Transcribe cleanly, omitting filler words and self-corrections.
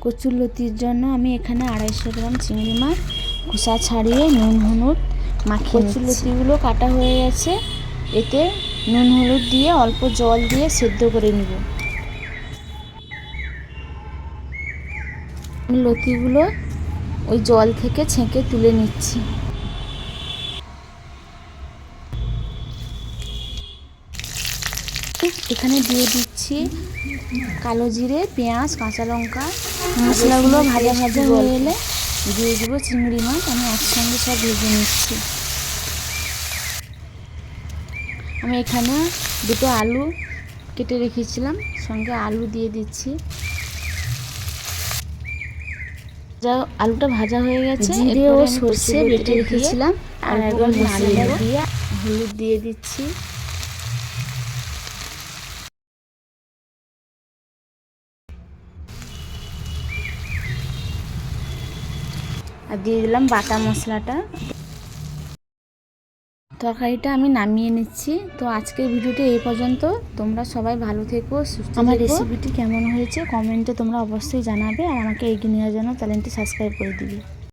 কচুরলতির জন্য আমি এখানে 250 গ্রাম চিংড়ি মাছ খোসা ছাড়িয়ে নুন হলুদ মাখিয়ে কচুরলতিগুলো কাটা হয়ে গেছে। এতে নুন হলুদ দিয়ে অল্প জল দিয়ে সেদ্ধ করে নিব। লতিগুলো ওই জল থেকে ছেঁকে তুলে নিচ্ছি। এখানে দিয়ে দিচ্ছি কালো জিরে, পেঁয়াজ, কাঁচা লঙ্কা। মশলাগুলো ভাজা ভাজা হয়ে এলে দিয়ে দেবো চিংড়ি মাছ। আমি একসঙ্গে সব ভেজে নিচ্ছি। আমি এখানে 2টো আলু কেটে রেখেছিলাম, সঙ্গে আলু দিয়ে দিচ্ছি। যা আলুটা ভাজা হয়ে গেছে, জিরে ও সর্ষে বেটে রেখেছিলাম আর একবার মশলা দিয়ে হলুদ দিয়ে দিচ্ছি। আর দিয়ে দিলাম বাটা মশলাটা। তরকারিটা আমি নামিয়ে নিচ্ছি। তো আজকের ভিডিওটি এই পর্যন্ত। তোমরা সবাই ভালো থেকো, সুস্থ থেকো। আমার রেসিপিটি কেমন হয়েছে কমেন্টে তোমরা অবশ্যই জানাবে। আর আমাকে এগিয়ে নেওয়ার জন্য চ্যানেলটি সাবস্ক্রাইব করে দিবে।